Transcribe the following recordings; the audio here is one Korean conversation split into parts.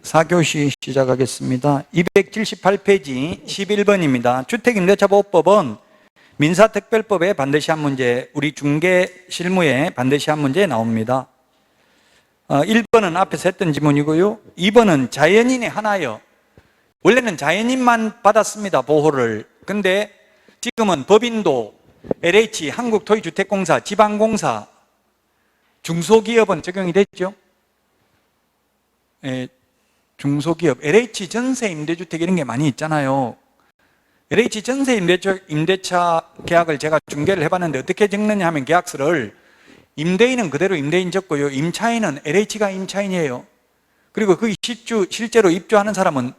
4교시 시작하겠습니다. 278페이지 11번입니다. 주택임대차보호법은 민사특별법에 반드시 한 문제, 우리 중개실무에 반드시 한 문제 나옵니다. 1번은 앞에서 했던 지문이고요. 2번은 자연인에 한하여, 원래는 자연인만 받았습니다, 보호를. 근데 지금은 법인도, LH, 한국토지주택공사, 지방공사, 중소기업은 적용이 됐죠. 중소기업, LH 전세 임대주택 이런 게 많이 있잖아요. LH 전세 임대차 계약을 제가 중개를 해봤는데 어떻게 적느냐 하면 계약서를 임대인은 그대로 임대인 적고요, 임차인은 LH가 임차인이에요. 그리고 그 실제로 입주하는 사람은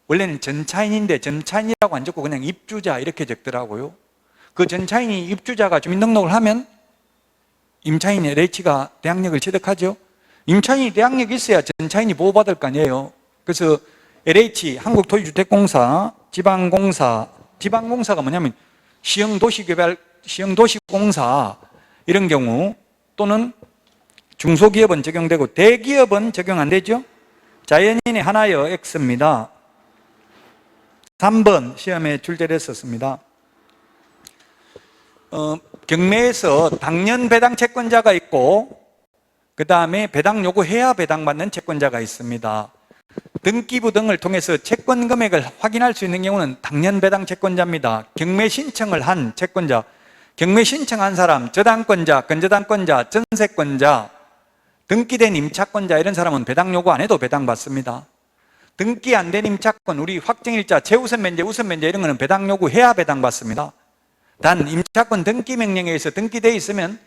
원래는 전차인인데 전차인이라고 안 적고 그냥 입주자 이렇게 적더라고요. 그 전차인이 입주자가 주민등록을 하면 임차인 LH가 대항력을 취득하죠. 임차인이 대항력이 있어야 전차인이 보호받을 거 아니에요. 그래서 LH, 한국토지주택공사, 지방공사가 뭐냐면 시흥도시공사 이런 경우, 또는 중소기업은 적용되고 대기업은 적용 안 되죠. 자연인에 한하여 X입니다. 3번 시험에 출제를 했었습니다. 경매에서 당년 배당 채권자가 있고 그 다음에 배당 요구해야 배당받는 채권자가 있습니다. 등기부 등을 통해서 채권 금액을 확인할 수 있는 경우는 당년 배당 채권자입니다. 경매 신청을 한 채권자, 경매 신청한 사람, 저당권자, 근저당권자, 전세권자, 등기된 임차권자 이런 사람은 배당 요구 안 해도 배당받습니다. 등기 안 된 임차권, 우리 확정일자, 최우선 면제, 우선 면제 이런 거는 배당 요구해야 배당받습니다. 단 임차권 등기 명령에 의해서 등기되어 있으면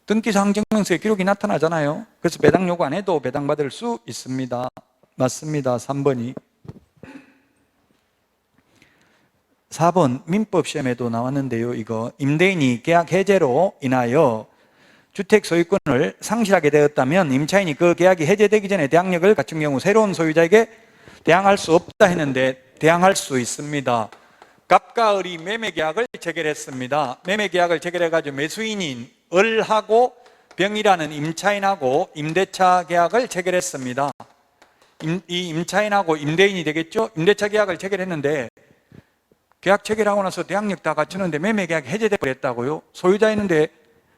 등기사항 증명서에 기록이 나타나잖아요. 그래서 배당 요구 안 해도 배당받을 수 있습니다. 맞습니다. 3번이. 4번 민법 시험에도 나왔는데요. 이거 임대인이 계약 해제로 인하여 주택 소유권을 상실하게 되었다면 임차인이 그 계약이 해제되기 전에 대항력을 갖춘 경우 새로운 소유자에게 대항할 수 없다 했는데 대항할 수 있습니다. 갑과 을이 매매계약을 체결했습니다. 매매계약을 체결해가지고 매수인인 을하고 병이라는 임차인하고 임대차 계약을 체결했습니다. 이 임차인하고 임대인이 되겠죠? 임대차 계약을 체결했는데 계약 체결하고 나서 대항력 다 갖추는데 매매계약 해제돼 버렸다고요? 소유자 있는데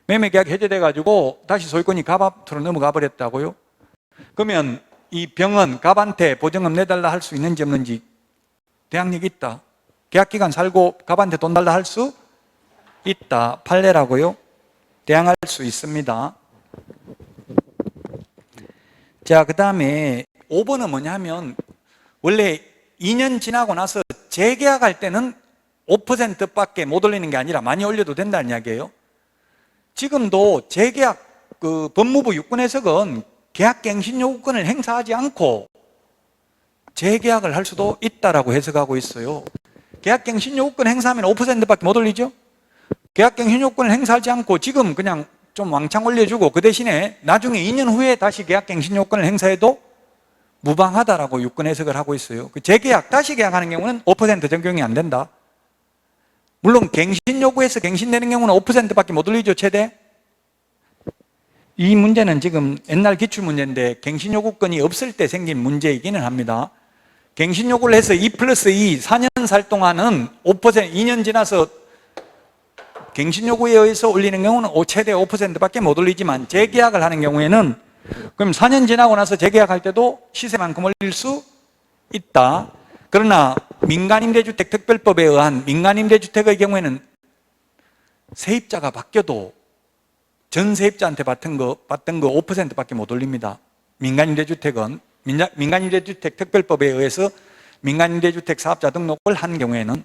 매매계약 해제돼 가지고 다시 소유권이 갑 앞으로 넘어가 버렸다고요? 그러면 이 병은 갑한테 보증금 내달라 할 수 있는지 없는지? 대항력이 있다. 계약기간 살고 갑한테 돈 달라 할 수 있다. 판례라고요? 대항할 수 있습니다. 자, 그 다음에 5번은 뭐냐면 원래 2년 지나고 나서 재계약할 때는 5%밖에 못 올리는 게 아니라 많이 올려도 된다는 이야기예요. 지금도 재계약, 법무부 유권해석은 계약갱신 요구권을 행사하지 않고 재계약을 할 수도 있다라고 해석하고 있어요. 계약갱신 요구권 행사하면 5%밖에 못 올리죠? 계약갱신 요구권을 행사하지 않고 지금 그냥 좀 왕창 올려주고 그 대신에 나중에 2년 후에 다시 계약갱신 요구권을 행사해도 무방하다라고 유권 해석을 하고 있어요. 재계약, 다시 계약하는 경우는 5% 적용이 안 된다. 물론 갱신 요구해서 갱신되는 경우는 5%밖에 못 올리죠, 최대. 이 문제는 지금 옛날 기출문제인데 갱신 요구권이 없을 때 생긴 문제이기는 합니다. 갱신 요구를 해서 2+2, 4년 살 동안은 5%, 2년 지나서 갱신 요구에 의해서 올리는 경우는 최대 5%밖에 못 올리지만 재계약을 하는 경우에는 그럼 4년 지나고 나서 재계약할 때도 시세만큼 올릴 수 있다. 그러나 민간임대주택 특별법에 의한 민간임대주택의 경우에는 세입자가 바뀌어도 전 세입자한테 받던 거 5%밖에 못 올립니다. 민간임대주택은 민간임대주택 특별법에 의해서 민간임대주택 사업자 등록을 한 경우에는.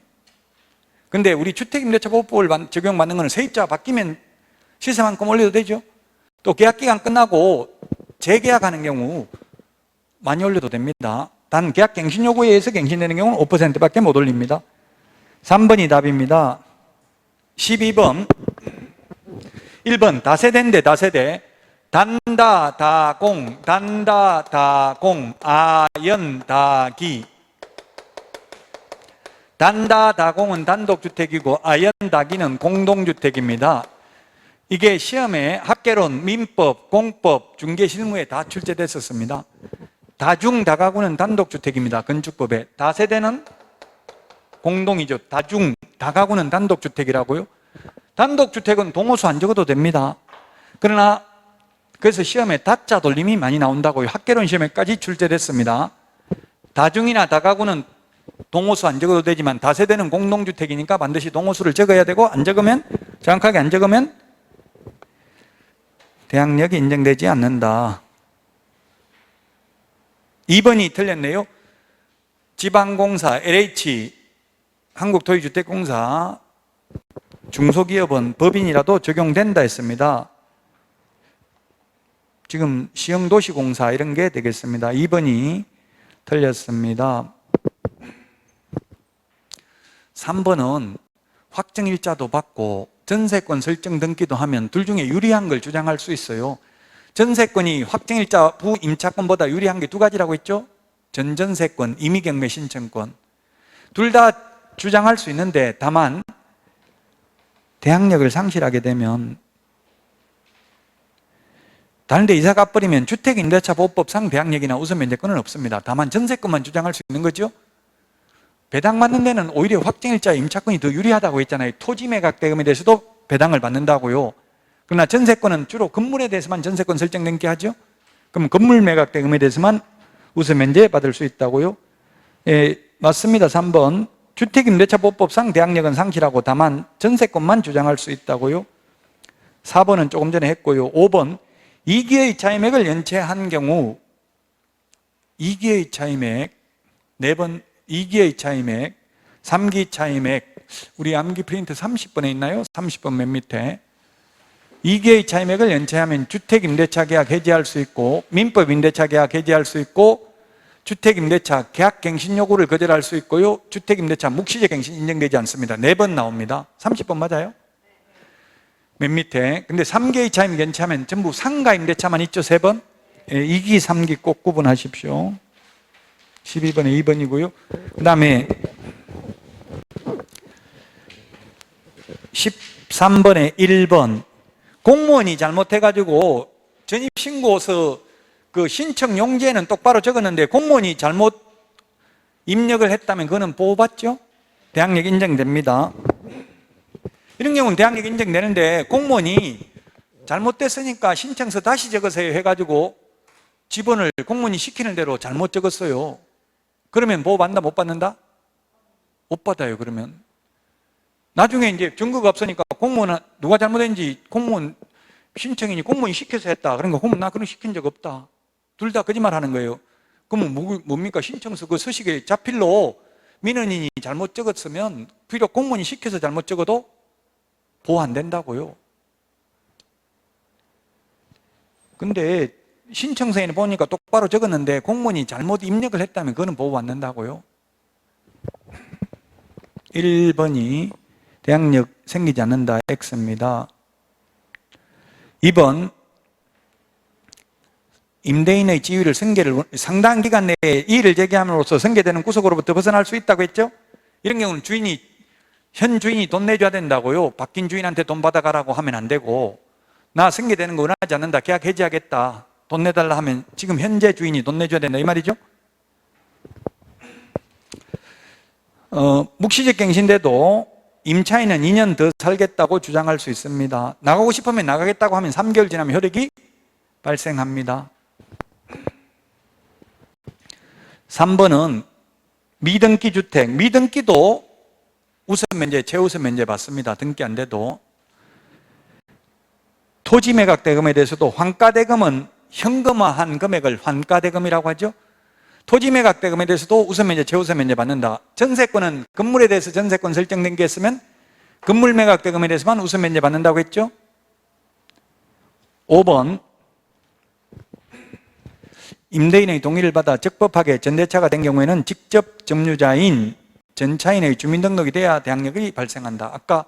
근데 우리 주택임대차보호법을 적용받는 것은 세입자가 바뀌면 시세만큼 올려도 되죠. 또 계약기간 끝나고 재계약하는 경우 많이 올려도 됩니다. 단 계약갱신 요구에 의해서 갱신되는 경우는 5%밖에 못 올립니다. 3번이 답입니다. 12번 1번 다세대인데 다세대 단다 다공 단다 다공 아연 다기. 단다 다공은 단독주택이고 아연 다기는 공동주택입니다. 이게 시험에 학개론, 민법, 공법, 중개실무에 다 출제됐었습니다. 다중 다가구는 단독주택입니다. 건축법에. 다세대는 공동이죠. 다중 다가구는 단독주택이라고요. 단독주택은 동호수 안 적어도 됩니다. 그러나 그래서 시험에 다자 돌림이 많이 나온다고요. 학개론 시험에까지 출제됐습니다. 다중이나 다가구는 동호수 안 적어도 되지만 다세대는 공동주택이니까 반드시 동호수를 적어야 되고, 안 적으면, 정확하게 안 적으면 대항력이 인정되지 않는다. 2번이 틀렸네요. 지방공사, LH, 한국토지주택공사, 중소기업은 법인이라도 적용된다 했습니다. 지금 시흥도시공사 이런 게 되겠습니다. 2번이 틀렸습니다. 3번은 확정일자도 받고 전세권 설정 등기도 하면 둘 중에 유리한 걸 주장할 수 있어요. 전세권이 확정일자 부임차권보다 유리한 게 두 가지라고 했죠. 전전세권, 임의경매 신청권. 둘 다 주장할 수 있는데, 다만 대항력을 상실하게 되면, 다른 데 이사 가버리면 주택임대차보호법상 대항력이나 우선면제권은 없습니다. 다만 전세권만 주장할 수 있는 거죠. 배당받는 데는 오히려 확정일자 임차권이 더 유리하다고 했잖아요. 토지 매각 대금에 대해서도 배당을 받는다고요. 그러나 전세권은 주로 건물에 대해서만 전세권 설정 등기하죠. 그럼 건물 매각 대금에 대해서만 우선면제 받을 수 있다고요. 예, 맞습니다. 3번. 주택임대차보호법상 대항력은 상실하고 다만 전세권만 주장할 수 있다고요. 4번은 조금 전에 했고요. 5번. 2기의 차임액을 연체한 경우 2기의 차임액, 4번 2기의 차임액, 3기 차임액, 우리 암기 프린트 30번에 있나요? 30번 맨 밑에. 2기의 차임액을 연체하면 주택임대차 계약 해지할 수 있고, 민법임대차 계약 해지할 수 있고, 주택임대차 계약갱신 요구를 거절할 수 있고요, 주택임대차 묵시적갱신 인정되지 않습니다. 4번 나옵니다. 30번 맞아요? 맨 밑에. 근데 3개의 차임액 연체하면 전부 상가임대차만 있죠, 3번? 예, 2기, 3기 꼭 구분하십시오. 12번에 2번이고요. 그 다음에 13번에 1번. 공무원이 잘못해가지고 전입신고서 그 신청 용지에는 똑바로 적었는데 공무원이 잘못 입력을 했다면 그거는 보호받죠? 대항력 인정됩니다. 이런 경우는 대항력 인정되는데 공무원이 잘못됐으니까 신청서 다시 적으세요 해가지고 지번을 공무원이 시키는 대로 잘못 적었어요. 그러면 보호받는다, 못 받는다? 못 받아요. 그러면 나중에 이제 증거가 없으니까 공무원 누가 잘못했는지 공무원 신청이니 공무원이 시켜서 했다. 그러니까 공무원 나 그런 거 시킨 적 없다. 둘 다 거짓말 하는 거예요. 그러면 뭡니까? 신청서 그 서식에 자필로 민원인이 잘못 적었으면 비록 공무원이 시켜서 잘못 적어도 보호 안 된다고요. 근데 신청서에는 보니까 똑바로 적었는데 공무원이 잘못 입력을 했다면 그거는 보호 안 된다고요. 1번이 대항력 생기지 않는다, X입니다. 2번, 임대인의 지위를 상당한 기간 내에 이의를 제기함으로써 승계되는 구속으로부터 벗어날 수 있다고 했죠? 이런 경우는 현 주인이 돈 내줘야 된다고요. 바뀐 주인한테 돈 받아가라고 하면 안 되고, 나 승계되는 거 원하지 않는다, 계약 해지하겠다, 돈 내달라 하면 지금 현재 주인이 돈 내줘야 된다, 이 말이죠? 묵시적 갱신돼도 임차인은 2년 더 살겠다고 주장할 수 있습니다. 나가고 싶으면 나가겠다고 하면 3개월 지나면 효력이 발생합니다. 3번은 미등기 주택, 미등기도 우선면제, 최우선면제 받습니다. 등기 안 돼도. 토지 매각 대금에 대해서도 환가대금은 현금화한 금액을 환가대금이라고 하죠. 토지 매각 대금에 대해서도 우선면제, 최우선면제 받는다. 전세권은 건물에 대해서 전세권 설정된 게 있으면 건물 매각 대금에 대해서만 우선면제 받는다고 했죠. 5번, 임대인의 동의를 받아 적법하게 전대차가 된 경우에는 직접 점유자인 전차인의 주민등록이 돼야 대항력이 발생한다. 아까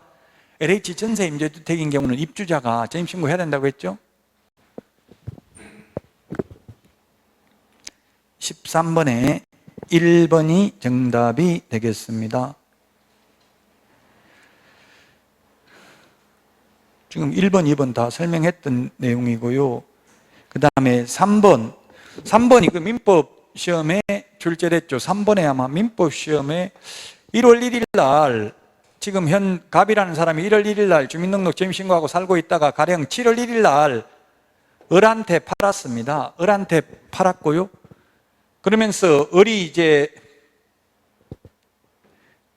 LH 전세 임대주택인 경우는 입주자가 전입신고해야 된다고 했죠. 13번에 1번이 정답이 되겠습니다. 지금 1번, 2번 다 설명했던 내용이고요. 그 다음에 3번이 그 민법 시험에 출제됐죠. 3번에 아마 민법 시험에 1월 1일 날, 지금 현 갑이라는 사람이 1월 1일 날 주민등록 전입신고하고 살고 있다가 가령 7월 1일 날 을한테 팔았습니다. 을한테 팔았고요. 그러면서 을이 이제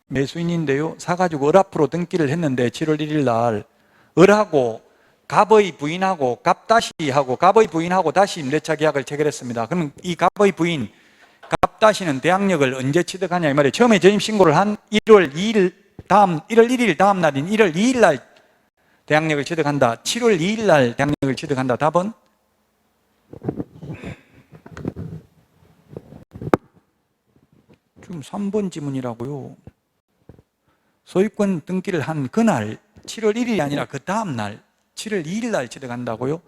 매수인인데요, 사가지고 을 앞으로 등기를 했는데 7월 1일 날 을하고 갑의 부인하고 갑다시하고 갑의 부인하고 다시 임대차 계약을 체결했습니다. 그러면 이 갑의 부인 갑다시는 대항력을 언제 취득하냐 이 말이에요. 처음에 전입신고를 한 1월 1일 다음 날인 1월 2일 날 대항력을 취득한다. 7월 2일 날 대항력을 취득한다. 답은? 지금 3번 지문이라고요. 소유권 등기를 한 그날 7월 1일이 아니라 그 다음 날 7월 2일 날 취득한다고요?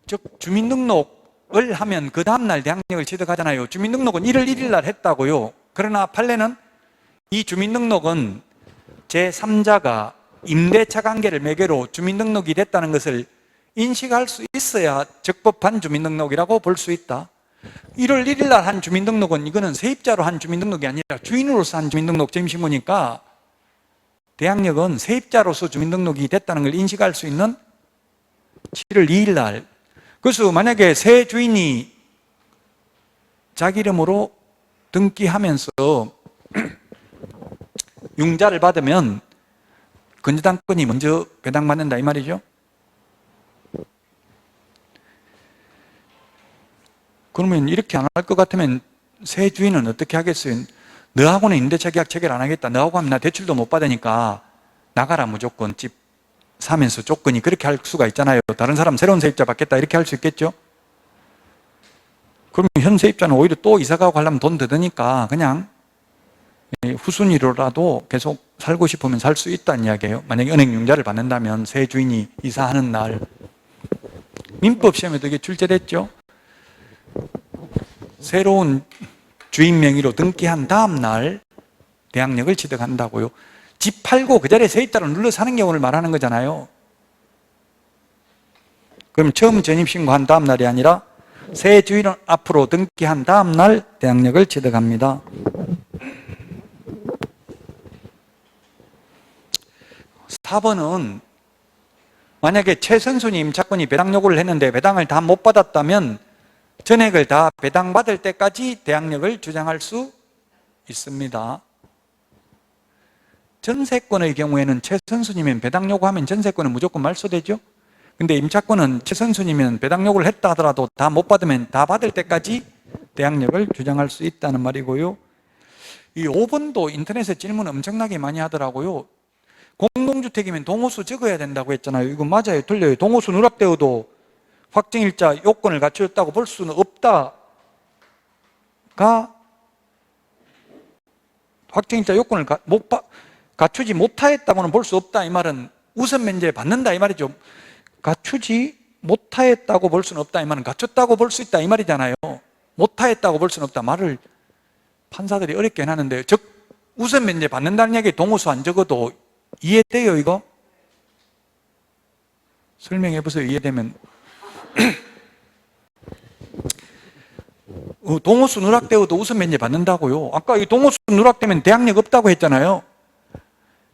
즉 주민등록을 하면 그 다음 날 대항력을 취득하잖아요. 주민등록은 1월 1일 날 했다고요. 그러나 판례는 이 주민등록은 제3자가 임대차 관계를 매개로 주민등록이 됐다는 것을 인식할 수 있어야 적법한 주민등록이라고 볼 수 있다. 1월 1일 날 한 주민등록은 이거는 세입자로 한 주민등록이 아니라 주인으로서 한 주민등록 전입신고니까 대항력은 세입자로서 주민등록이 됐다는 걸 인식할 수 있는 7월 2일 날. 그래서 만약에 새 주인이 자기 이름으로 등기하면서 융자를 받으면 건재당권이 먼저 배당받는다 이 말이죠. 그러면 이렇게 안 할 것 같으면 새 주인은 어떻게 하겠어요? 너하고는 임대차 계약 체결 안 하겠다. 너하고 하면 나 대출도 못 받으니까 나가라 무조건. 집 사면서 조건이 그렇게 할 수가 있잖아요. 다른 사람 새로운 세입자 받겠다 이렇게 할 수 있겠죠? 그러면 현 세입자는 오히려 또 이사가고 하려면 돈 더 드니까 그냥 후순위로라도 계속 살고 싶으면 살 수 있다는 이야기예요. 만약에 은행 융자를 받는다면 새 주인이 이사하는 날. 민법 시험에도 이게 출제됐죠? 새로운 주인 명의로 등기한 다음 날 대항력을 취득한다고요. 집 팔고 그 자리에 세입자로 눌러 사는 경우를 말하는 거잖아요. 그럼 처음 전입신고한 다음 날이 아니라 새 주인 앞으로 등기한 다음 날 대항력을 취득합니다. 4번은 만약에 최선수님 임차권이 배당 요구를 했는데 배당을 다 못 받았다면 전액을 다 배당받을 때까지 대항력을 주장할 수 있습니다. 전세권의 경우에는 최선수님은 배당 요구하면 전세권은 무조건 말소되죠. 근데 임차권은 최선수님은 배당 요구를 했다 하더라도 다 못 받으면 다 받을 때까지 대항력을 주장할 수 있다는 말이고요. 이 5번도 인터넷에 질문 엄청나게 많이 하더라고요. 공동주택이면 동호수 적어야 된다고 했잖아요. 이거 맞아요? 틀려요? 동호수 누락되어도 확정일자 요건을 갖추었다고 볼 수는 없다가 확정일자 요건을 갖추지 못하였다고는 볼 수 없다 이 말은 우선 면제 받는다 이 말이죠. 갖추지 못하였다고 볼 수는 없다 이 말은 갖췄다고 볼 수 있다 이 말이잖아요. 못하였다고 볼 수는 없다 말을 판사들이 어렵게 해놨는데, 즉 우선 면제 받는다는 얘기 동호수 안 적어도 이해돼요? 이거? 설명해 보세요. 이해되면. 동호수 누락되어도 우선 면제 받는다고요. 아까 이 동호수 누락되면 대항력 없다고 했잖아요.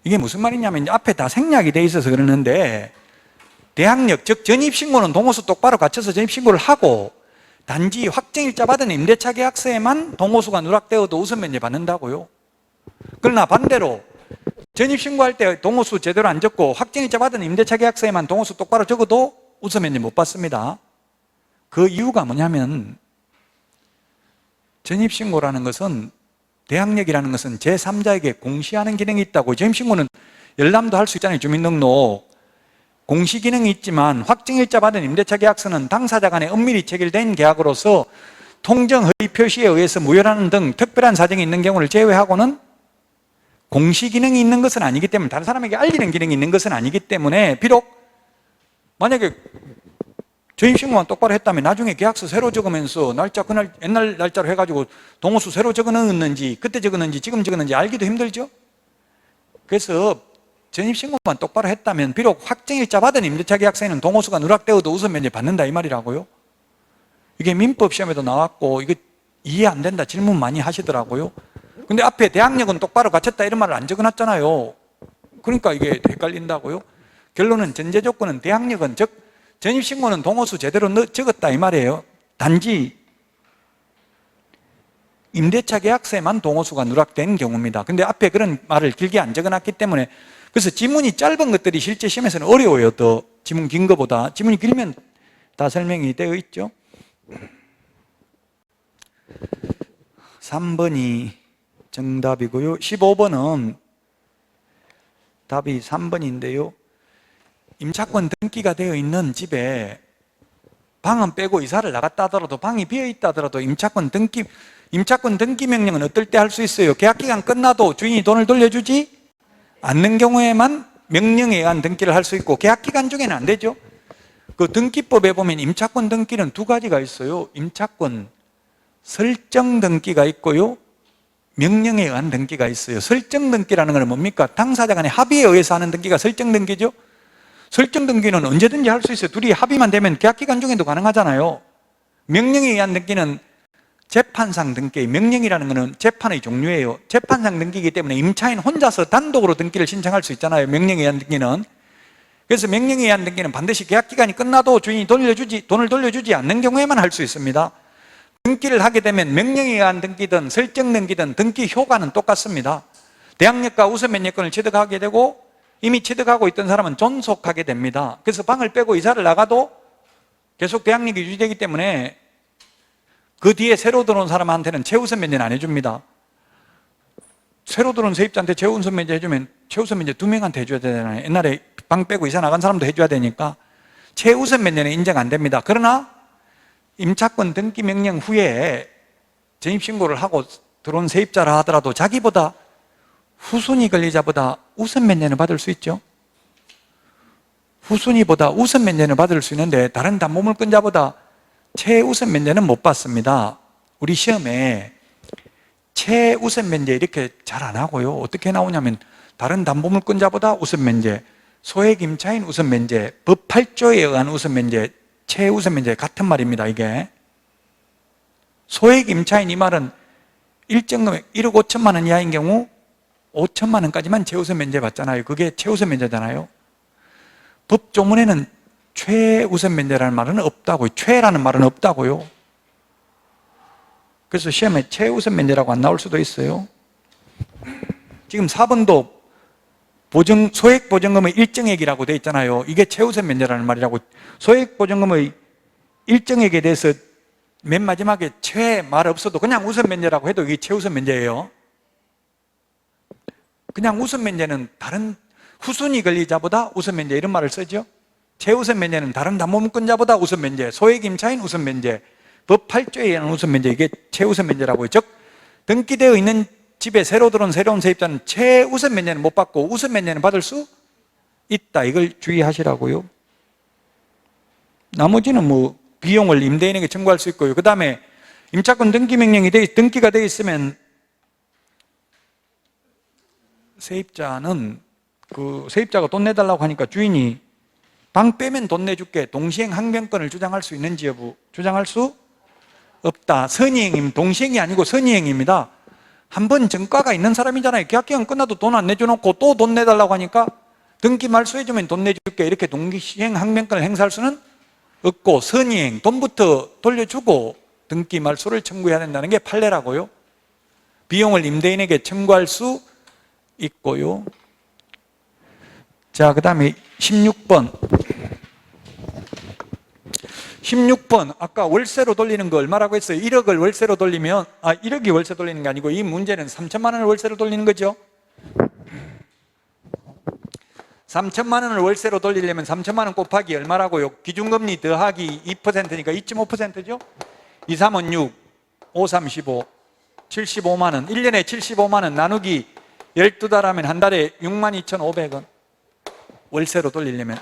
이게 무슨 말이냐면 앞에 다 생략이 돼 있어서 그러는데, 대항력 즉 전입신고는 동호수 똑바로 갖춰서 전입신고를 하고 단지 확정일자 받은 임대차 계약서에만 동호수가 누락되어도 우선 면제 받는다고요. 그러나 반대로 전입신고할 때 동호수 제대로 안 적고 확정일자 받은 임대차 계약서에만 동호수 똑바로 적어도 우선 면제 못 받습니다. 그 이유가 뭐냐면 전입신고라는 것은, 대항력이라는 것은 제3자에게 공시하는 기능이 있다고. 전입신고는 열람도 할 수 있잖아요. 주민등록 공시 기능이 있지만 확정일자 받은 임대차 계약서는 당사자 간에 엄밀히 체결된 계약으로서 통정 허위 표시에 의해서 무효라는 등 특별한 사정이 있는 경우를 제외하고는 공시 기능이 있는 것은 아니기 때문에, 다른 사람에게 알리는 기능이 있는 것은 아니기 때문에, 비록 만약에 전입신고만 똑바로 했다면 나중에 계약서 새로 적으면서 날짜 그날 옛날 날짜로 해가지고 동호수 새로 적어 넣었는지 그때 적었는지 지금 적었는지 알기도 힘들죠. 그래서 전입신고만 똑바로 했다면 비록 확정일자 받은 임대차 계약서에는 동호수가 누락되어도 우선 면제 받는다 이 말이라고요. 이게 민법 시험에도 나왔고, 이게 이해 안 된다 질문 많이 하시더라고요. 근데 앞에 대학력은 똑바로 갖췄다 이런 말을 안 적어놨잖아요. 그러니까 이게 헷갈린다고요. 결론은 전제 조건은 대학력은 즉 전입신고는 동호수 제대로 적었다 이 말이에요. 단지 임대차 계약서에만 동호수가 누락된 경우입니다. 근데 앞에 그런 말을 길게 안 적어놨기 때문에 그래서 지문이 짧은 것들이 실제 시험에서는 어려워요. 더 지문 긴 것보다. 지문이 길면 다 설명이 되어 있죠. 3번이 정답이고요. 15번은 답이 3번인데요. 임차권 등기가 되어 있는 집에 방은 빼고 이사를 나갔다 하더라도 방이 비어 있다 하더라도 임차권 등기 명령은 어떨 때 할 수 있어요? 계약기간 끝나도 주인이 돈을 돌려주지 않는 경우에만 명령에 의한 등기를 할 수 있고 계약기간 중에는 안 되죠. 그 등기법에 보면 임차권 등기는 두 가지가 있어요. 임차권 설정 등기가 있고요. 명령에 의한 등기가 있어요. 설정 등기라는 건 뭡니까? 당사자 간의 합의에 의해서 하는 등기가 설정 등기죠. 설정 등기는 언제든지 할 수 있어요. 둘이 합의만 되면 계약기간 중에도 가능하잖아요. 명령에 의한 등기는 재판상 등기, 명령이라는 것은 재판의 종류예요. 재판상 등기이기 때문에 임차인 혼자서 단독으로 등기를 신청할 수 있잖아요. 명령에 의한 등기는. 그래서 명령에 의한 등기는 반드시 계약기간이 끝나도 주인이 돈을 돌려주지 않는 경우에만 할 수 있습니다. 등기를 하게 되면 명령에 의한 등기든 설정 등기든 등기 효과는 똑같습니다. 대항력과 우선면역권을 취득하게 되고 이미 취득하고 있던 사람은 존속하게 됩니다. 그래서 방을 빼고 이사를 나가도 계속 대항력이 유지되기 때문에 그 뒤에 새로 들어온 사람한테는 최우선 면제는 안 해줍니다. 새로 들어온 세입자한테 최우선 면제 해주면 최우선 면제 2명한테 해줘야 되잖아요. 옛날에 방 빼고 이사 나간 사람도 해줘야 되니까 최우선 면제는 인정 안 됩니다. 그러나 임차권 등기 명령 후에 전입신고를 하고 들어온 세입자라 하더라도 자기보다 후순위 권리자보다 우선 면제는 받을 수 있죠. 후순위보다 우선 면제는 받을 수 있는데 다른 담보물권자보다 최우선 면제는 못 받습니다. 우리 시험에 최우선 면제 이렇게 잘 안 하고요. 어떻게 나오냐면 다른 담보물권자보다 우선 면제, 소액 임차인 우선 면제, 법 8조에 의한 우선 면제, 최우선 면제 같은 말입니다. 이게 소액 임차인 이 말은 일정 금액 1억 5천만 원 이하인 경우 5천만 원까지만 최우선 면제 받잖아요. 그게 최우선 면제잖아요. 법조문에는 최우선 면제라는 말은 없다고요. 최라는 말은 없다고요. 그래서 시험에 최우선 면제라고 안 나올 수도 있어요. 지금 4번도 소액 보증금의 일정액이라고 되어 있잖아요. 이게 최우선 면제라는 말이라고. 소액 보증금의 일정액에 대해서 맨 마지막에 최 말 없어도 그냥 우선 면제라고 해도 이게 최우선 면제예요. 그냥 우선 면제는 다른 후순위 권리자보다 우선 면제 이런 말을 쓰죠. 최우선 면제는 다른 담보물권자보다 우선 면제, 소액 임차인 우선 면제, 법 8조에 의한 우선 면제, 이게 최우선 면제라고요. 즉 등기되어 있는 집에 새로 들어온 새로운 세입자는 최우선 면제는 못 받고 우선 면제는 받을 수 있다. 이걸 주의하시라고요. 나머지는 뭐 비용을 임대인에게 청구할 수 있고요. 그 다음에 임차권 등기 명령이 등기가 되어 있으면 세입자는 세입자가 돈 내달라고 하니까 주인이 방 빼면 돈 내줄게 동시행 항변권을 주장할 수 있는지 여부 주장할 수 없다. 선의행입니다. 동시행이 아니고 선의행입니다. 한 번 전과가 있는 사람이잖아요. 계약기간 끝나도 돈 안 내줘놓고 또 돈 내달라고 하니까 등기 말소해주면 돈 내줄게 이렇게 동시행 항변권을 행사할 수는 없고 선의행 돈부터 돌려주고 등기 말소를 청구해야 된다는 게 판례라고요. 비용을 임대인에게 청구할 수 있고요. 자, 그 다음에 16번 아까 월세로 돌리는 거 얼마라고 했어요? 1억을 월세로 돌리면 1억이 월세 돌리는 게 아니고 이 문제는 3천만 원을 월세로 돌리는 거죠. 3천만 원을 월세로 돌리려면 3천만 원 곱하기 얼마라고요? 기준금리 더하기 2%니까 2.5%죠? 2, 3은 6, 5, 3, 15 75만 원 1년에 75만 원 나누기 12달 하면 한 달에 62,500원 월세로 돌리려면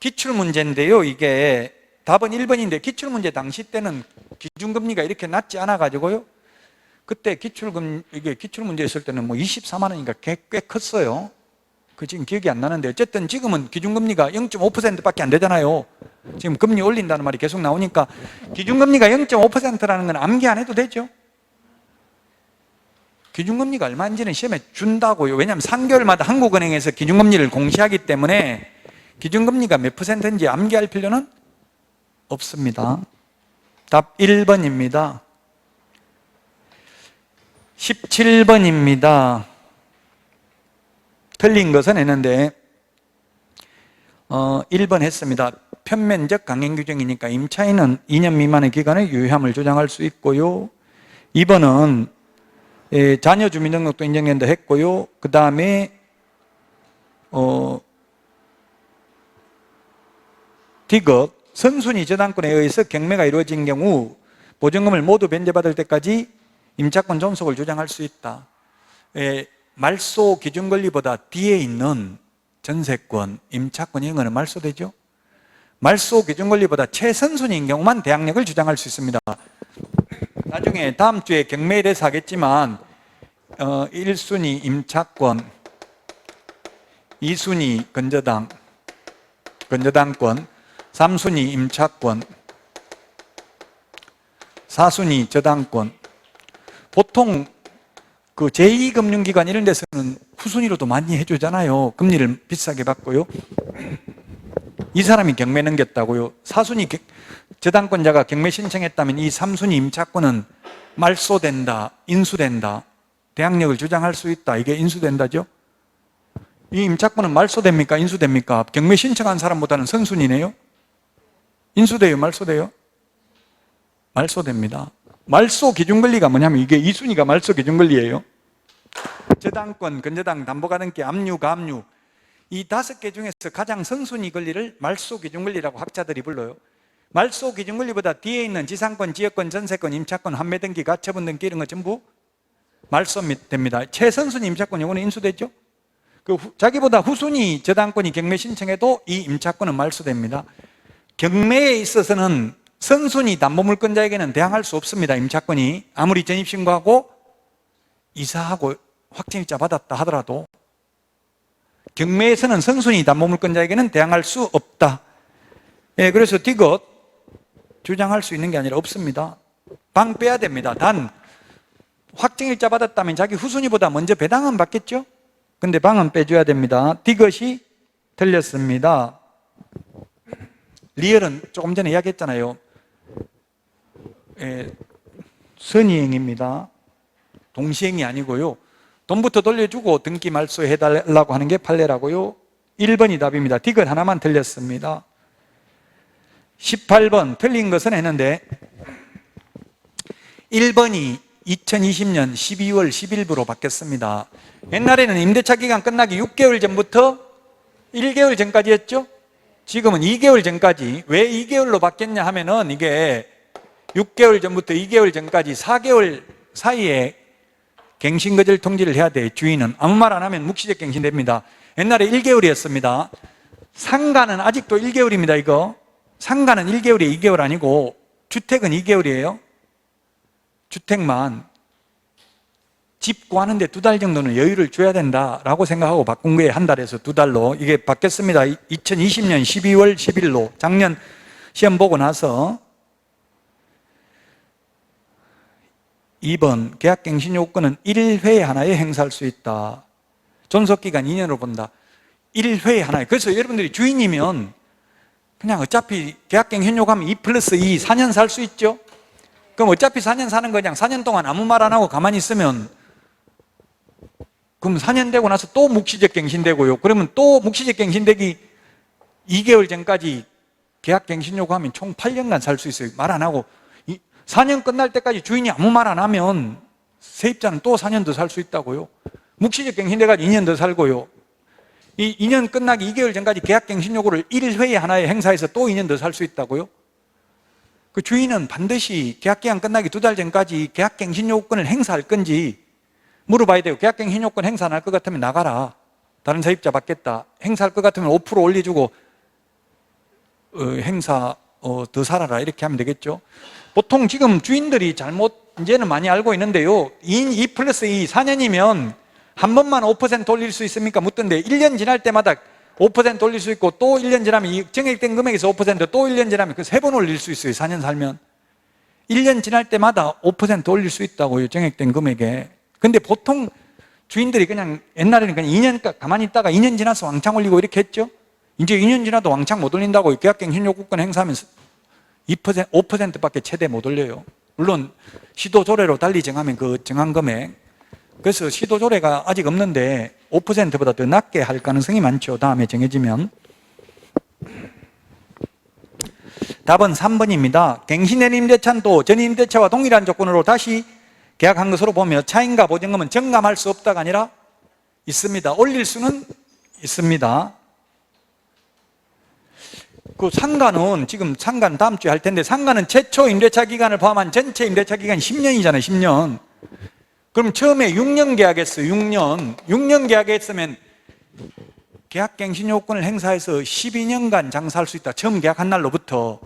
기출문제인데요. 이게 답은 1번인데 기출문제 당시 때는 기준금리가 이렇게 낮지 않아 가지고요. 그때 기출문제 있을 때는 뭐 24만 원인가 꽤 컸어요. 그 지금 기억이 안 나는데 어쨌든 지금은 기준금리가 0.5%밖에 안 되잖아요. 지금 금리 올린다는 말이 계속 나오니까 기준금리가 0.5%라는 건 암기 안 해도 되죠. 기준금리가 얼마인지는 시험에 준다고요. 왜냐하면 3개월마다 한국은행에서 기준금리를 공시하기 때문에 기준금리가 몇 %인지 암기할 필요는 없습니다. 답 1번입니다. 17번입니다. 틀린 것은 했는데 1번 했습니다. 편면적 강행 규정이니까 임차인은 2년 미만의 기간의 유효함을 주장할 수 있고요. 2번은 자녀 주민등록도 인정된다 했고요. 그 다음에 디귿 선순위 저당권에 의해서 경매가 이루어진 경우 보증금을 모두 변제받을 때까지 임차권 존속을 주장할 수 있다. 말소 기준 권리보다 뒤에 있는 전세권, 임차권 이런 거는 말소되죠. 말소 기준 권리보다 최선순위인 경우만 대항력을 주장할 수 있습니다. 나중에 다음 주에 경매에 대해서 하겠지만 1순위 임차권, 2순위 건저당권, 3순위 임차권, 4순위 저당권. 보통 그 제2금융기관 이런 데서는 후순위로도 많이 해주잖아요. 금리를 비싸게 받고요. 이 사람이 경매 넘겼다고요. 4순위 저당권자가 경매 신청했다면 이 3순위 임차권은 말소된다, 인수된다, 대항력을 주장할 수 있다. 이게 인수된다죠. 이 임차권은 말소됩니까? 인수됩니까? 경매 신청한 사람보다는 선순위네요. 인수돼요? 말소돼요? 말소됩니다. 말소 기준권리가 뭐냐면 이게 2순위가 말소 기준권리예요. 저당권, 건저당, 담보가등기, 압류, 가압류 이 5개 중에서 가장 선순위 권리를 말소 기준권리라고 학자들이 불러요. 말소 기준권리보다 뒤에 있는 지상권, 지역권, 전세권, 임차권, 환매등기, 가처분 등기 이런 거 전부 말소됩니다. 최선순위 임차권 이거는 인수되죠. 자기보다 후순위 저당권이 경매 신청해도 이 임차권은 말소됩니다. 경매에 있어서는 선순위 담보물권자에게는 대항할 수 없습니다. 임차권이 아무리 전입신고하고 이사하고 확정일자 받았다 하더라도 경매에서는 선순위 담보물권자에게는 대항할 수 없다. 그래서 디귿 주장할 수 있는 게 아니라 없습니다. 방 빼야 됩니다. 단 확정일자 받았다면 자기 후순위보다 먼저 배당은 받겠죠. 근데 방은 빼줘야 됩니다. 디귿이 틀렸습니다. 리얼은 조금 전에 이야기했잖아요. 선의행입니다. 동시행이 아니고요. 돈부터 돌려주고 등기 말소해달라고 하는 게 판례라고요. 1번이 답입니다. 디귿 하나만 틀렸습니다. 18번 틀린 것은 했는데 1번이 2020년 12월 10일부로 바뀌었습니다. 옛날에는 임대차 기간 끝나기 6개월 전부터 1개월 전까지 했죠. 지금은 2개월 전까지. 왜 2개월로 바뀌었냐 하면은 이게 6개월 전부터 2개월 전까지 4개월 사이에 갱신거절 통지를 해야 돼요. 주인은 아무 말 안 하면 묵시적 갱신됩니다. 옛날에 1개월이었습니다. 상가는 아직도 1개월입니다. 이거 상가는 1개월이 2개월 아니고 주택은 2개월이에요. 주택만 집 구하는데 2달 정도는 여유를 줘야 된다라고 생각하고 바꾼 거예요. 한 달에서 2달로. 이게 바뀌었습니다. 2020년 12월 10일로 작년 시험 보고 나서. 2번 계약갱신 요건은 1회 하나에 행사할 수 있다. 존속기간 2년으로 본다. 1회 하나에. 그래서 여러분들이 주인이면 그냥 어차피 계약갱신 요구하면 2+2 4년 살 수 있죠. 그럼 어차피 4년 사는 거 그냥 4년 동안 아무 말 안 하고 가만히 있으면 그럼 4년 되고 나서 또 묵시적 갱신되고요. 그러면 또 묵시적 갱신되기 2개월 전까지 계약갱신 요구하면 총 8년간 살 수 있어요. 말 안 하고 4년 끝날 때까지 주인이 아무 말 안 하면 세입자는 또 4년 더 살 수 있다고요. 묵시적 갱신돼가지고 2년 더 살고요. 이 2년 끝나기 2개월 전까지 계약갱신 요구를 1회에 하나에 행사해서 또 2년 더 살 수 있다고요. 그 주인은 반드시 계약기간 끝나기 2달 전까지 계약갱신 요건을 행사할 건지 물어봐야 돼요. 계약갱신 요건 행사 안 할 것 같으면 나가라. 다른 세입자 받겠다. 행사할 것 같으면 5% 올려주고 행사 더 살아라 이렇게 하면 되겠죠. 보통 지금 주인들이 잘못 이제는 많이 알고 있는데요. 2+2 4년이면 한 번만 5% 올릴 수 있습니까? 묻던데 1년 지날 때마다 5% 올릴 수 있고 또 1년 지나면 이 정액된 금액에서 5%또 1년 지나면 그 3번 올릴 수 있어요. 4년 살면. 1년 지날 때마다 5% 올릴 수 있다고요. 정액된 금액에. 근데 보통 주인들이 그냥 옛날에는 그냥 2년 가만히 있다가 2년 지나서 왕창 올리고 이렇게 했죠. 이제 2년 지나도 왕창 못 올린다고 계약갱신 요구권 행사하면 2%, 5%밖에 최대 못 올려요. 물론 시도조례로 달리 정하면 그 정한 금액. 그래서 시도조례가 아직 없는데 5%보다 더 낮게 할 가능성이 많죠. 다음에 정해지면. 답은 3번입니다. 갱신된 임대차도 전 임대차와 동일한 조건으로 다시 계약한 것으로 보며 차임과 보증금은 정감할 수 없다가 아니라 있습니다. 올릴 수는 있습니다. 그 상가는 지금 상가는 다음 주에 할 텐데 상가는 최초 임대차 기간을 포함한 전체 임대차 기간이 10년이잖아요. 10년. 그럼 처음에 6년 계약했어요. 6년 계약했으면 계약갱신 요건을 행사해서 12년간 장사할 수 있다. 처음 계약한 날로부터.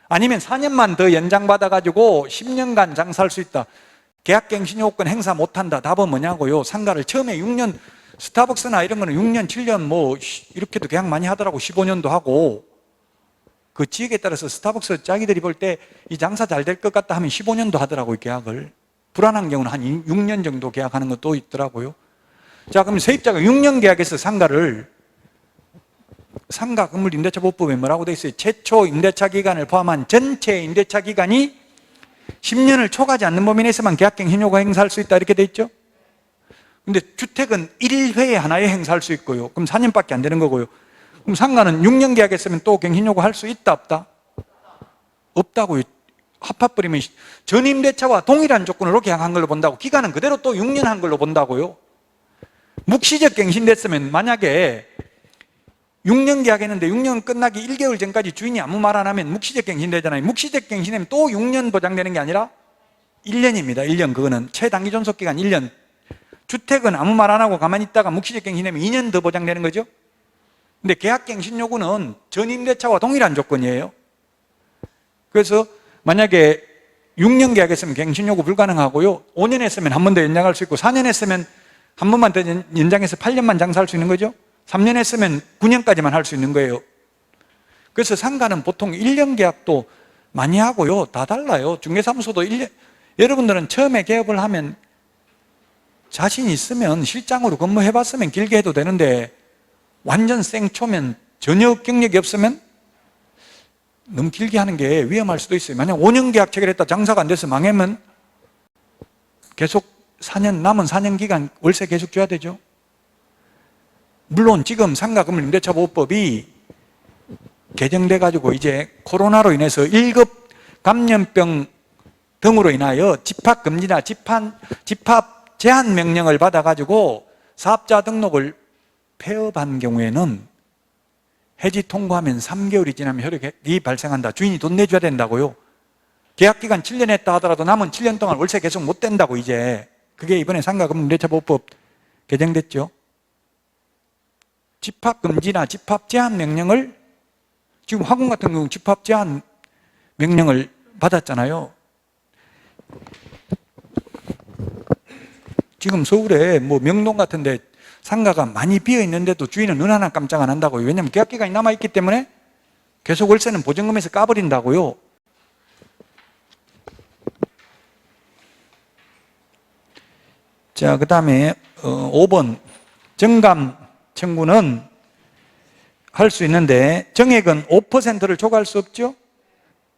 아니면 4년만 더 연장받아가지고 10년간 장사할 수 있다. 계약갱신 요건 행사 못한다. 답은 뭐냐고요. 상가를 처음에 6년, 스타벅스나 이런 거는 6년, 7년 뭐 이렇게도 계약 많이 하더라고. 15년도 하고. 그 지역에 따라서 스타벅스 자기들이 볼 때 이 장사 잘 될 것 같다 하면 15년도 하더라고요. 계약을. 불안한 경우는 한 6년 정도 계약하는 것도 있더라고요. 자, 그럼 세입자가 6년 계약해서 상가를 상가 건물 임대차 보법에 뭐라고 돼 있어요? 최초 임대차 기간을 포함한 전체 임대차 기간이 10년을 초과하지 않는 범위 내에서만 계약갱신 요구 행사할 수 있다 이렇게 돼 있죠? 근데 주택은 1회에 하나에 행사할 수 있고요. 그럼 4년밖에 안 되는 거고요. 그럼 상가는 6년 계약했으면 또 갱신 요구 할 수 있다 없다? 없다고요. 합합버리면 전임대차와 동일한 조건으로 계약한 걸로 본다고. 기간은 그대로 또 6년 한 걸로 본다고요. 묵시적 갱신됐으면 만약에 6년 계약했는데 6년 끝나기 1개월 전까지 주인이 아무 말 안 하면 묵시적 갱신되잖아요. 묵시적 갱신하면 또 6년 보장되는 게 아니라 1년입니다. 1년. 그거는 최단기 존속기간 1년. 주택은 아무 말 안 하고 가만히 있다가 묵시적 갱신하면 2년 더 보장되는 거죠. 근데 계약갱신 요구는 전임대차와 동일한 조건이에요. 그래서 만약에 6년 계약했으면 갱신 요구 불가능하고요. 5년 했으면 한 번 더 연장할 수 있고 4년 했으면 한 번만 더 연장해서 8년만 장사할 수 있는 거죠. 3년 했으면 9년까지만 할 수 있는 거예요. 그래서 상가는 보통 1년 계약도 많이 하고요. 다 달라요. 중개사무소도 1년. 여러분들은 처음에 개업을 하면 자신 있으면 실장으로 근무해봤으면 길게 해도 되는데 완전 생초면 전혀 경력이 없으면 너무 길게 하는 게 위험할 수도 있어요. 만약 5년 계약 체결했다 장사가 안 돼서 망하면 계속 4년, 남은 4년 기간 월세 계속 줘야 되죠. 물론 지금 상가건물 임대차보호법이 개정돼 가지고 이제 코로나로 인해서 1급 감염병 등으로 인하여 집합금지나 집합 제한 명령을 받아 가지고 사업자 등록을 폐업한 경우에는 해지 통고하면 3개월이 지나면 효력이 발생한다. 주인이 돈 내줘야 된다고요. 계약기간 7년 했다 하더라도 남은 7년 동안 월세 계속 못 된다고 이제. 그게 이번에 상가건물 임대차보호법 개정됐죠. 집합금지나 집합제한 명령을 지금 화공 같은 경우 집합제한 명령을 받았잖아요. 지금 서울에 뭐 명동 같은데 상가가 많이 비어 있는데도 주인은 눈 하나 깜짝 안 한다고요. 왜냐하면 계약기간이 남아있기 때문에 계속 월세는 보증금에서 까버린다고요. 자, 그 다음에 5번 정감 청구는 할 수 있는데 정액은 5%를 초과할 수 없죠.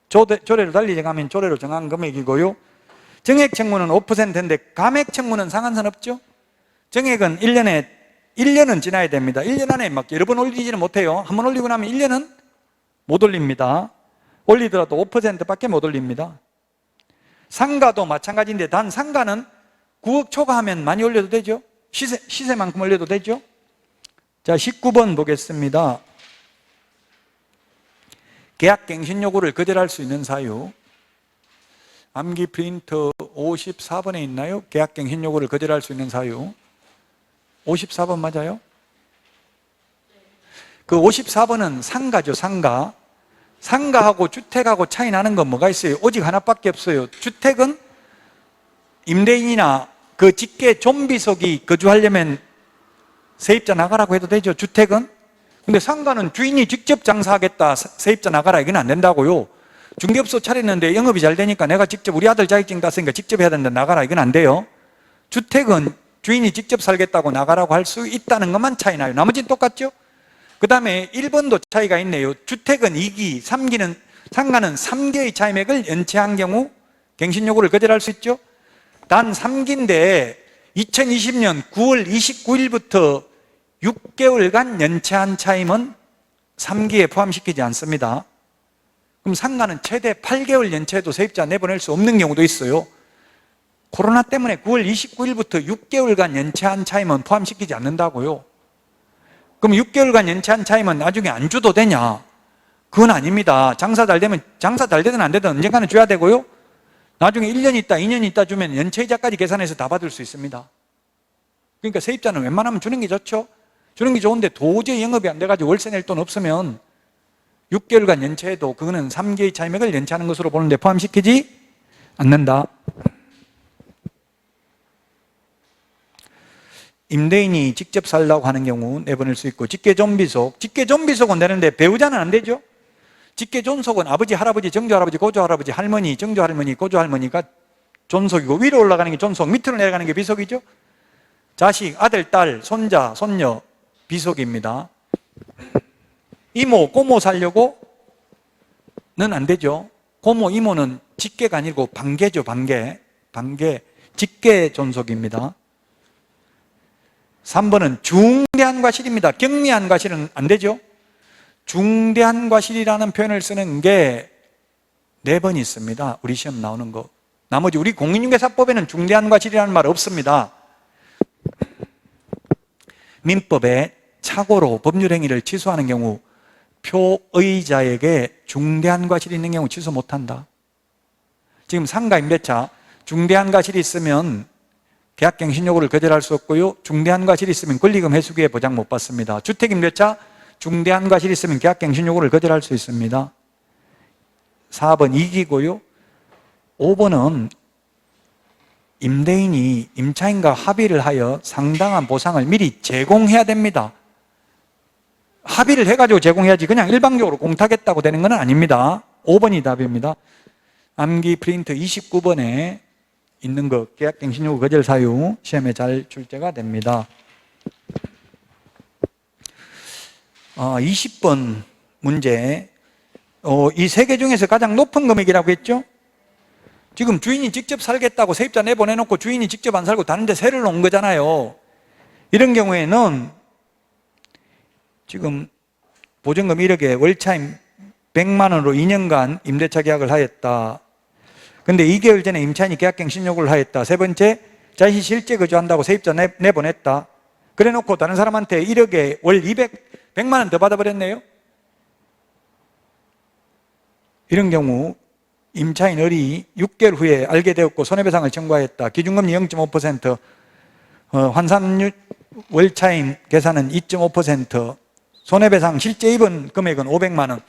조례로 달리 정하면 조례로 정한 금액이고요. 정액 청구는 5%인데 감액 청구는 상한선 없죠. 정액은 1년은 지나야 됩니다. 1년 안에 막 여러 번 올리지는 못해요. 한 번 올리고 나면 1년은 못 올립니다. 올리더라도 5%밖에 못 올립니다. 상가도 마찬가지인데 단 상가는 9억 초과하면 많이 올려도 되죠. 시세만큼 올려도 되죠. 자, 19번 보겠습니다. 계약갱신 요구를 거절할 수 있는 사유. 암기 프린터 54번에 있나요? 계약갱신 요구를 거절할 수 있는 사유. 54번 맞아요? 그 54번은 상가죠, 상가. 상가하고 주택하고 차이 나는 건 뭐가 있어요? 오직 하나밖에 없어요. 주택은 임대인이나 그 직계 좀비속이 거주하려면 세입자 나가라고 해도 되죠. 주택은. 근데 상가는 주인이 직접 장사하겠다, 세입자 나가라, 이건 안 된다고요. 중개업소 차렸는데 영업이 잘 되니까 내가 직접, 우리 아들 자격증 땄으니까 직접 해야 된다, 나가라, 이건 안 돼요. 주택은 주인이 직접 살겠다고 나가라고 할 수 있다는 것만 차이 나요. 나머지는 똑같죠. 그 다음에 1번도 차이가 있네요. 주택은 2기, 3기는, 상가는 3개의 차임액을 연체한 경우 갱신 요구를 거절할 수 있죠. 단 3기인데 2020년 9월 29일부터 6개월간 연체한 차임은 3기에 포함시키지 않습니다. 그럼 상가는 최대 8개월 연체해도 세입자 내보낼 수 없는 경우도 있어요. 코로나 때문에 9월 29일부터 6개월간 연체한 차임은 포함시키지 않는다고요. 그럼 6개월간 연체한 차임은 나중에 안 줘도 되냐? 그건 아닙니다. 장사 잘 되면, 장사 잘 되든 안 되든 언젠가는 줘야 되고요. 나중에 1년 있다, 2년 있다 주면 연체이자까지 계산해서 다 받을 수 있습니다. 그러니까 세입자는 웬만하면 주는 게 좋죠. 주는 게 좋은데 도저히 영업이 안 돼가지고 월세 낼 돈 없으면 6개월간 연체해도 그거는 3개의 차임액을 연체하는 것으로 보는데 포함시키지 않는다. 임대인이 직접 살라고 하는 경우 내보낼 수 있고, 직계존비속, 직계존비속은 되는데 배우자는 안 되죠. 직계존속은 아버지, 할아버지, 정조할아버지, 고조할아버지, 할머니, 정조할머니, 고조할머니가 존속이고, 위로 올라가는 게 존속, 밑으로 내려가는 게 비속이죠. 자식, 아들, 딸, 손자, 손녀, 비속입니다. 이모, 고모 살려고는 안 되죠. 고모, 이모는 직계가 아니고 반계죠, 반계. 반계, 직계존속입니다. 3번은 중대한 과실입니다. 경미한 과실은 안 되죠. 중대한 과실이라는 표현을 쓰는 게 4번 있습니다. 우리 시험 나오는 거. 나머지 우리 공인중개사법에는 중대한 과실이라는 말 없습니다. 민법에 착오로 법률행위를 취소하는 경우 표의자에게 중대한 과실이 있는 경우 취소 못한다. 지금 상가 임대차 중대한 과실이 있으면 계약갱신 요구를 거절할 수 없고요. 중대한 과실이 있으면 권리금 회수기에 보장 못 받습니다. 주택임대차 중대한 과실이 있으면 계약갱신 요구를 거절할 수 있습니다. 4번 2기고요. 5번은 임대인이 임차인과 합의를 하여 상당한 보상을 미리 제공해야 됩니다. 합의를 해가지고 제공해야지 그냥 일방적으로 공탁했다고 되는 건 아닙니다. 5번이 답입니다. 암기 프린트 29번에 있는 거 계약갱신 요구 거절 사유 시험에 잘 출제가 됩니다. 20번 문제, 이 세 개 중에서 가장 높은 금액이라고 했죠? 지금 주인이 직접 살겠다고 세입자 내보내놓고 주인이 직접 안 살고 다른 데 세를 놓은 거잖아요. 이런 경우에는 지금 보증금 1억에 월차임 100만 원으로 2년간 임대차 계약을 하였다. 근데 2개월 전에 임차인이 계약갱신 요구를 하였다. 세 번째, 자신이 실제 거주한다고 세입자 내보냈다. 그래 놓고 다른 사람한테 1억에 월 100만 원 더 받아버렸네요. 이런 경우 임차인이 6개월 후에 알게 되었고 손해배상을 청구하였다. 기준금리 0.5%, 환산 월차임 계산은 2.5%, 손해배상 실제 입은 금액은 500만 원.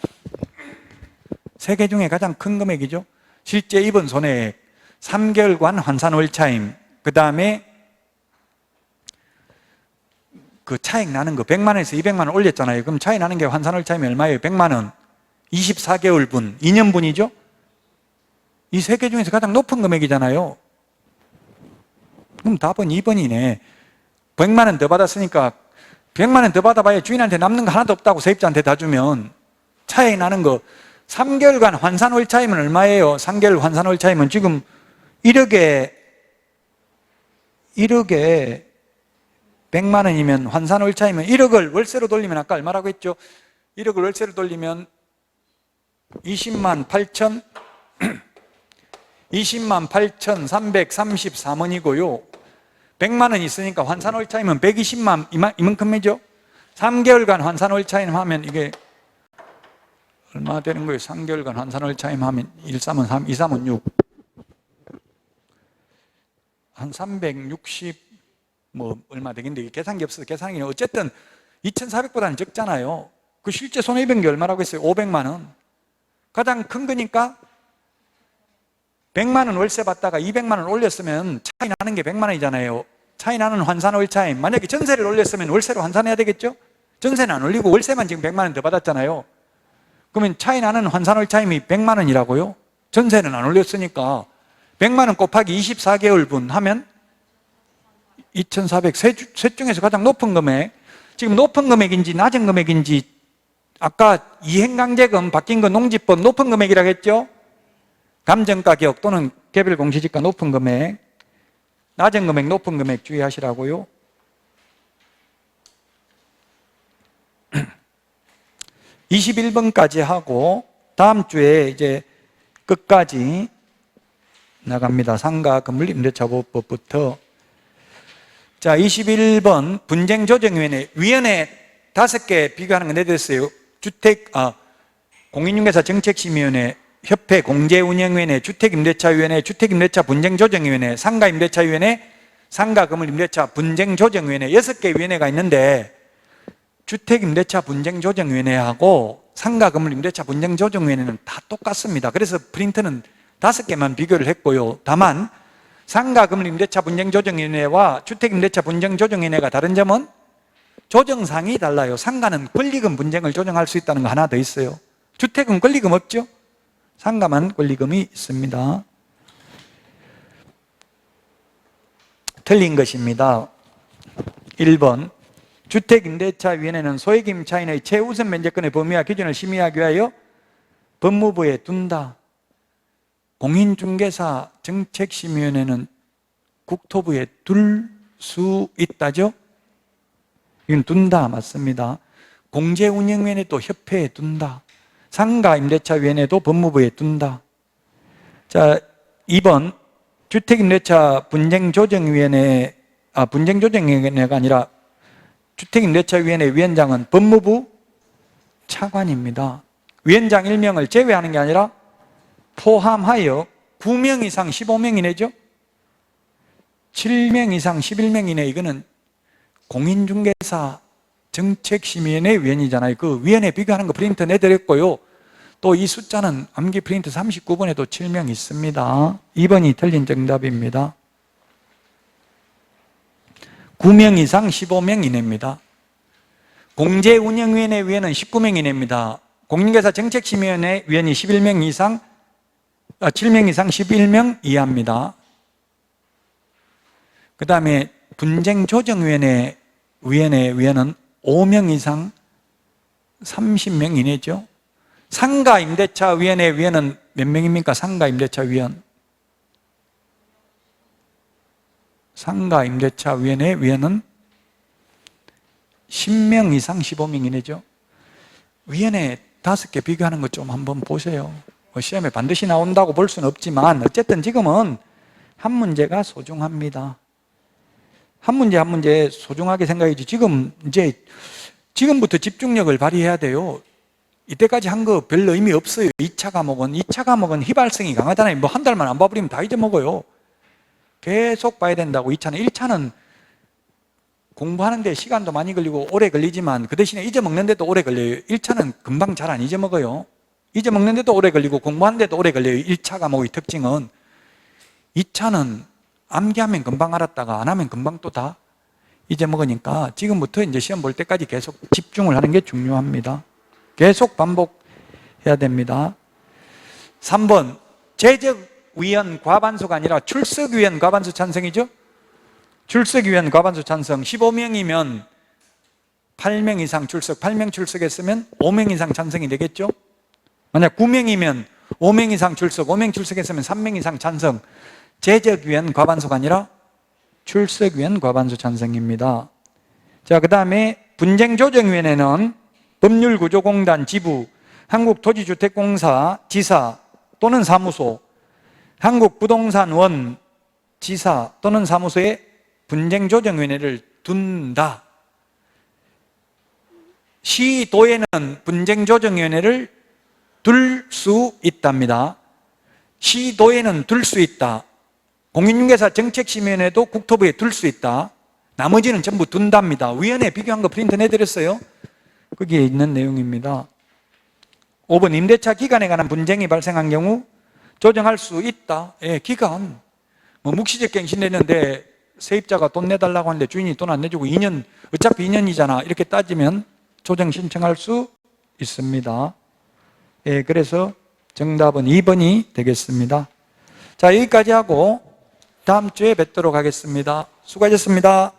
세 개 중에 가장 큰 금액이죠. 실제 입은 손해액, 3개월간 환산 월차임, 그 다음에 그 차익 나는 거 100만 원에서 200만 원 올렸잖아요. 그럼 차이 나는 게 환산 월차임이 얼마예요? 100만 원. 24개월 분, 2년 분이죠. 이 세 개 중에서 가장 높은 금액이잖아요. 그럼 답은 2번이네. 100만 원 더 받았으니까 100만 원 더 받아봐야 주인한테 남는 거 하나도 없다고 세입자한테 다 주면 차익 나는 거 3개월간 환산 월차임은 얼마예요? 3개월 환산 월차임은 지금 1억에 100만 원이면 환산 월차임은 1억을 월세로 돌리면 아까 얼마라고 했죠? 1억을 월세로 돌리면 20만 8,333원이고요. 100만 원 있으니까 환산 월차임은 120만 이만큼이죠? 3개월간 환산 월차임 하면 이게 얼마 되는 거예요? 3개월간 환산 월차임 하면 1, 3은 3, 2, 3은 6. 한 360, 얼마 되겠는데, 계산기 없어서 계산기는 어쨌든 2,400보다는 적잖아요. 그 실제 손해입은 게 얼마라고 했어요? 500만 원. 가장 큰 거니까 100만 원 월세 받다가 200만 원 올렸으면 차이 나는 게 100만 원이잖아요. 차이 나는 환산 월차임. 만약에 전세를 올렸으면 월세로 환산해야 되겠죠? 전세는 안 올리고 월세만 지금 100만 원 더 받았잖아요. 그러면 차이 나는 환산 월차임이 100만 원이라고요? 전세는 안 올렸으니까 100만 원 곱하기 24개월분 하면 2,400. 셋 중에서 가장 높은 금액. 지금 높은 금액인지 낮은 금액인지 아까 이행강제금 바뀐 거 농지법 높은 금액이라고 했죠? 감정가격 또는 개별 공시지가 높은 금액, 낮은 금액, 높은 금액 주의하시라고요. (21번까지) 하고 다음 주에 이제 끝까지 나갑니다. 상가 건물 임대차 보호법부터. 자, 21번 분쟁조정위원회. 위원회 5개 비교하는 거 내드렸어요. 공인중개사 정책심의위원회, 협회 공제운영위원회, 주택임대차위원회, 주택임대차 분쟁조정위원회, 상가임대차위원회, 상가건물임대차 분쟁조정위원회 6개 위원회가 있는데 주택임대차 분쟁조정위원회하고 상가건물임대차 분쟁조정위원회는 다 똑같습니다. 그래서 프린트는 5개만 비교를 했고요. 다만 상가건물임대차 분쟁조정위원회와 주택임대차 분쟁조정위원회가 다른 점은 조정상이 달라요. 상가는 권리금 분쟁을 조정할 수 있다는 거 하나 더 있어요. 주택은 권리금 없죠? 상가만 권리금이 있습니다. 틀린 것입니다. 1번 주택임대차위원회는 소액임차인의 최우선 면제권의 범위와 기준을 심의하기 위하여 법무부에 둔다. 공인중개사 정책심의위원회는 국토부에 둘 수 있다죠? 이건 둔다 맞습니다. 공제운영위원회도 협회에 둔다. 상가임대차위원회도 법무부에 둔다. 자, 2번 주택임대차 분쟁조정위원회, 분쟁조정위원회가 아니라 주택임대차위원회 위원장은 법무부 차관입니다. 위원장 1명을 제외하는 게 아니라 포함하여 9명 이상 15명 이내죠? 7명 이상 11명 이내. 이거는 공인중개사 정책심의위원회 위원이잖아요. 그 위원회 비교하는 거 프린트 내드렸고요. 또 이 숫자는 암기 프린트 39번에도 7명 있습니다. 2번이 틀린 정답입니다. 9명 이상 15명 이내입니다. 공제운영위원회 위원은 19명 이내입니다. 공인중개사 정책심의위원회 위원이 7명 이상 11명 이하입니다. 그 다음에 분쟁조정위원회 위원은 5명 이상 30명 이내죠. 상가임대차위원회 위원은 몇 명입니까? 상가임대차위원. 상가임대차위원회 위원은 10명 이상 15명 이내죠. 위원회 5개 비교하는 것 좀 한번 보세요. 시험에 반드시 나온다고 볼 수는 없지만 어쨌든 지금은 한 문제가 소중합니다. 한 문제 소중하게 생각해야지. 지금부터 집중력을 발휘해야 돼요. 이때까지 한 거 별로 의미 없어요. 2차 과목은 휘발성이 강하잖아요. 뭐 한 달만 안 봐버리면 다 잊어먹어요. 계속 봐야 된다고. 1차는 공부하는데 시간도 많이 걸리고 오래 걸리지만 그 대신에 잊어먹는데도 오래 걸려요. 1차는 금방 잘 안 잊어먹어요. 잊어먹는데도 오래 걸리고 공부하는데도 오래 걸려요. 1차 과목의 특징은. 2차는 암기하면 금방 알았다가 안 하면 금방 또 다 잊어먹으니까 지금부터 이제 시험 볼 때까지 계속 집중을 하는 게 중요합니다. 계속 반복해야 됩니다. 3번 재적위원 과반수가 아니라 출석위원 과반수 찬성이죠? 출석위원 과반수 찬성. 15명이면 8명 이상 출석, 8명 출석했으면 5명 이상 찬성이 되겠죠? 만약 9명이면 5명 이상 출석, 5명 출석했으면 3명 이상 찬성. 재적위원 과반수가 아니라 출석위원 과반수 찬성입니다. 자, 그 다음에 분쟁조정위원회는 법률구조공단 지부, 한국토지주택공사 지사 또는 사무소, 한국부동산원 지사 또는 사무소에 분쟁조정위원회를 둔다. 시도에는 분쟁조정위원회를 둘 수 있답니다. 시도에는 둘 수 있다. 공인중개사 정책심의위원회도 국토부에 둘 수 있다. 나머지는 전부 둔답니다. 위원회 비교한 거 프린트 내드렸어요. 거기에 있는 내용입니다. 5번 임대차 기간에 관한 분쟁이 발생한 경우 조정할 수 있다. 예, 기간. 뭐 묵시적 갱신했는데 세입자가 돈 내달라고 하는데 주인이 돈 안 내주고 2년, 어차피 2년이잖아. 이렇게 따지면 조정 신청할 수 있습니다. 예, 그래서 정답은 2번이 되겠습니다. 자, 여기까지 하고 다음 주에 뵙도록 하겠습니다. 수고하셨습니다.